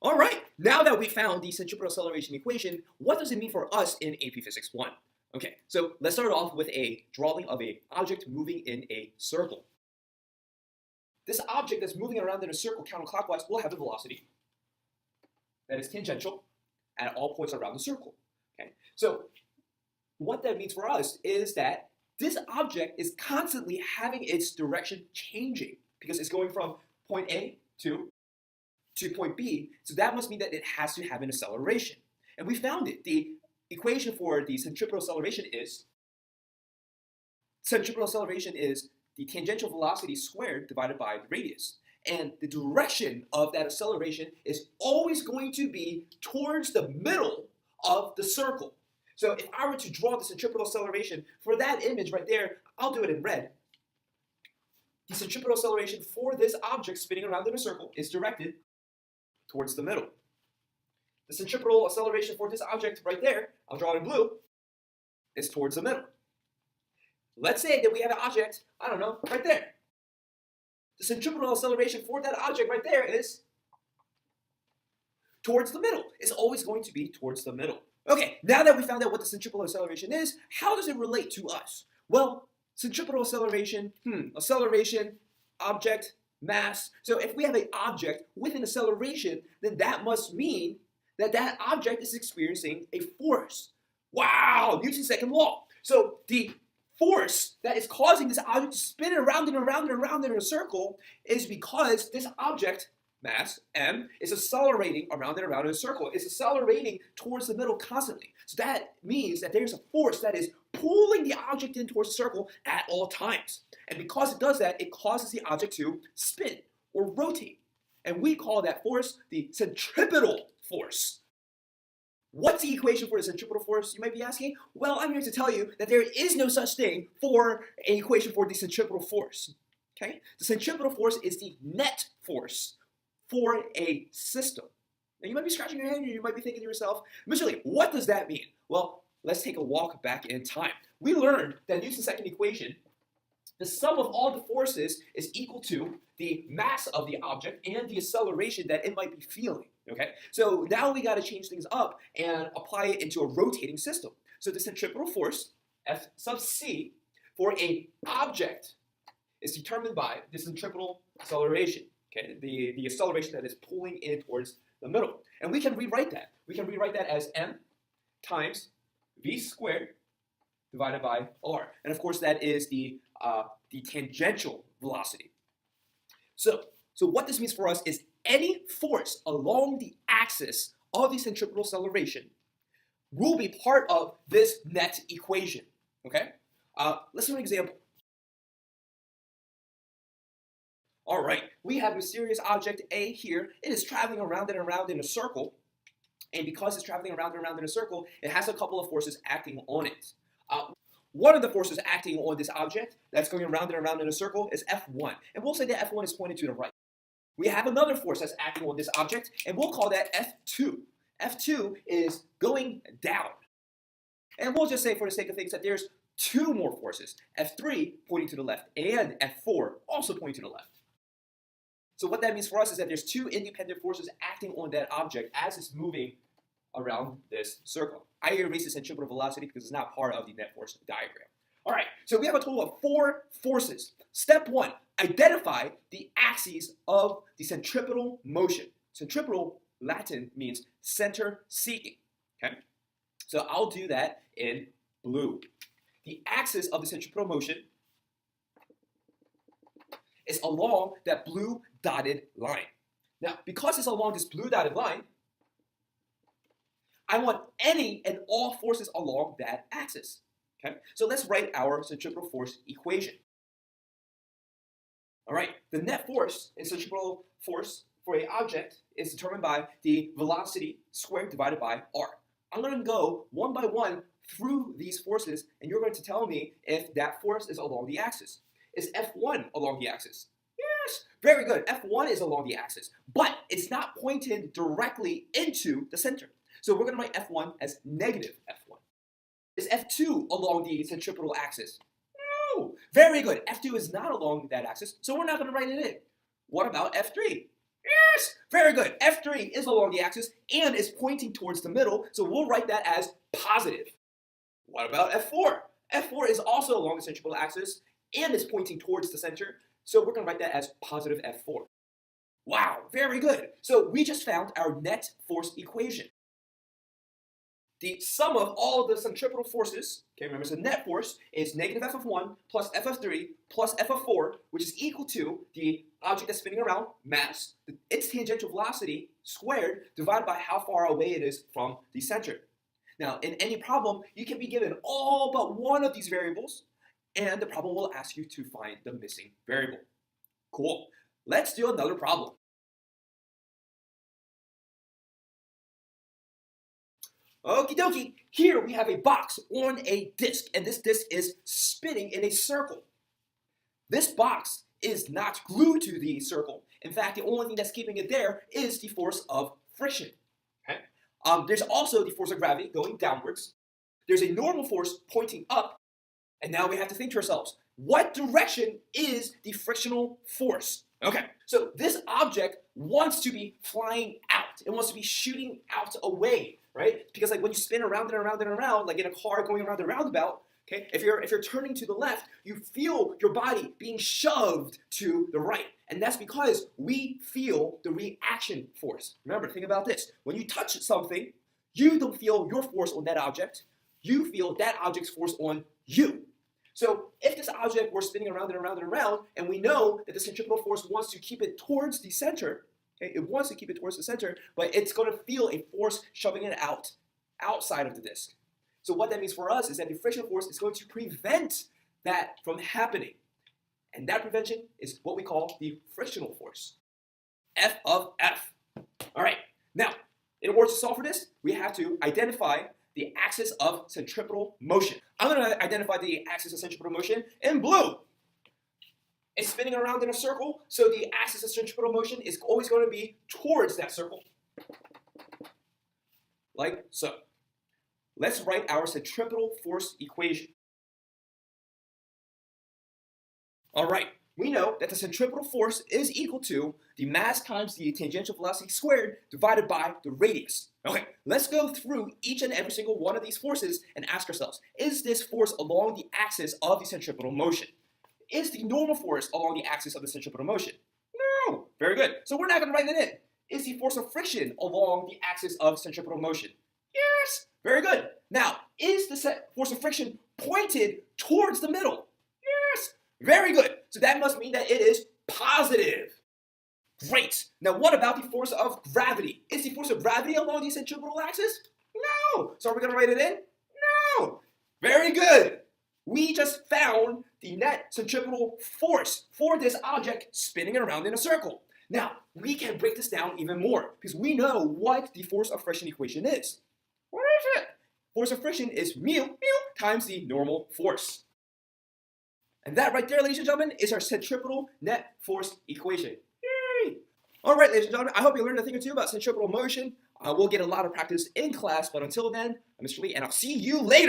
All right, now that we found the centripetal acceleration equation, what does it mean for us in AP Physics 1? Okay, so let's start off with a drawing of an object moving in a circle. This object that's moving around in a circle counterclockwise will have a velocity that is tangential at all points around the circle. Okay, so what that means for us is that this object is constantly having its direction changing because it's going from point A to point B, so that must mean that it has to have an acceleration. And we found it. The equation for the centripetal acceleration is the tangential velocity squared divided by the radius. And the direction of that acceleration is always going to be towards the middle of the circle. So if I were to draw the centripetal acceleration for that image right there, I'll do it in red. The centripetal acceleration for this object spinning around in a circle is directed towards the middle. The centripetal acceleration for this object right there, I'll draw it in blue, is towards the middle. Let's say that we have an object, I don't know, right there. The centripetal acceleration for that object right there is towards the middle. It's always going to be towards the middle. Okay, now that we found out what the centripetal acceleration is, how does it relate to us? Well, centripetal acceleration, acceleration, object, mass. So if we have an object with an acceleration, then that must mean that that object is experiencing a force. Wow, Newton's second law. So the force that is causing this object to spin around and around and around in a circle is because this object, mass, m, is accelerating around and around in a circle. It's accelerating towards the middle constantly. So that means that there's a force that is pulling the object in towards the circle at all times. And because it does that, it causes the object to spin or rotate. And we call that force the centripetal force. What's the equation for the centripetal force, you might be asking? Well, I'm here to tell you that there is no such thing for an equation for the centripetal force. Okay? The centripetal force is the net force for a system. Now you might be scratching your head and you might be thinking to yourself, Mr. Lee, what does that mean? Well, let's take a walk back in time. We learned that Newton's second equation, the sum of all the forces is equal to the mass of the object and the acceleration that it might be feeling. Okay? So now we got to change things up and apply it into a rotating system. So the centripetal force, F sub c, for an object is determined by the centripetal acceleration. Okay? The acceleration that is pulling in towards the middle. And we can rewrite that. We can rewrite that as m times v squared divided by r. And of course that is the tangential velocity. So what this means for us is any force along the axis of the centripetal acceleration will be part of this net equation. Okay? Let's do an example. All right, we have a mysterious object A here. It is traveling around and around in a circle. And because it's traveling around and around in a circle, it has a couple of forces acting on it. One of the forces acting on this object that's going around and around in a circle is F1. And we'll say that F1 is pointed to the right. We have another force that's acting on this object, and we'll call that F2. F2 is going down. And we'll just say for the sake of things that there's two more forces, F3 pointing to the left and F4 also pointing to the left. So what that means for us is that there's two independent forces acting on that object as it's moving around this circle. I erase the centripetal velocity because it's not part of the net force diagram. All right, so we have a total of 4 forces. Step 1, identify the axes of the centripetal motion. Centripetal, Latin, means center seeking. Okay, so I'll do that in blue. The axis of the centripetal motion is along that blue dotted line. Now, because it's along this blue dotted line, I want any and all forces along that axis. Okay? So let's write our centripetal force equation. All right, the net force in centripetal force for an object is determined by the velocity squared divided by r. I'm going to go one by one through these forces, and you're going to tell me if that force is along the axis. Is F1 along the axis? Yes, very good. F1 is along the axis, but it's not pointed directly into the center. So we're going to write F1 as negative F1. Is F2 along the centripetal axis? No. Very good. F2 is not along that axis, so we're not going to write it in. What about F3? Yes! Very good. F3 is along the axis and is pointing towards the middle, so we'll write that as positive. What about F4? F4 is also along the centripetal axis and is pointing towards the center, so we're going to write that as positive F4. Wow, very good. So we just found our net force equation. The sum of all the centripetal forces, okay, remember, so net force is negative F of 1 plus F of 3 plus F of 4, which is equal to the object that's spinning around, mass, its tangential velocity squared, divided by how far away it is from the center. Now, in any problem, you can be given all but one of these variables, and the problem will ask you to find the missing variable. Cool. Let's do another problem. Okie dokie, here we have a box on a disc, and this disc is spinning in a circle. This box is not glued to the circle. In fact, the only thing that's keeping it there is the force of friction. Okay? There's also the force of gravity going downwards. There's a normal force pointing up, and now we have to think to ourselves, what direction is the frictional force? Okay, so this object wants to be flying out. It wants to be shooting out away, right? Because like when you spin around and around and around, like in a car going around the roundabout, okay, if you're turning to the left, you feel your body being shoved to the right. And that's because we feel the reaction force. Remember, think about this. When you touch something, you don't feel your force on that object. You feel that object's force on you. So if this object were spinning around and around and around, and we know that the centripetal force wants to keep it towards the center, okay, it wants to keep it towards the center, but it's going to feel a force shoving it outside of the disk. So what that means for us is that the frictional force is going to prevent that from happening. And that prevention is what we call the frictional force. F of F. All right, now, in order to solve for this, we have to identify the axis of centripetal motion. I'm going to identify the axis of centripetal motion in blue. It's spinning around in a circle, so the axis of centripetal motion is always going to be towards that circle. Like so. Let's write our centripetal force equation. All right, we know that the centripetal force is equal to the mass times the tangential velocity squared divided by the radius. Okay, let's go through each and every single one of these forces and ask ourselves, is this force along the axis of the centripetal motion? Is the normal force along the axis of the centripetal motion? No. Very good. So we're not going to write it in. Is the force of friction along the axis of centripetal motion? Yes. Very good. Now, is the force of friction pointed towards the middle? Yes. Very good. So that must mean that it is positive. Great. Now, what about the force of gravity? Is the force of gravity along the centripetal axis? No. So are we going to write it in? No. Very good. We just found the net centripetal force for this object spinning around in a circle. Now, we can break this down even more because we know what the force of friction equation is. What is it? Force of friction is mu times the normal force. And that right there, ladies and gentlemen, is our centripetal net force equation. Yay! All right, ladies and gentlemen, I hope you learned a thing or two about centripetal motion. We'll get a lot of practice in class, but until then, I'm Mr. Lee, and I'll see you later.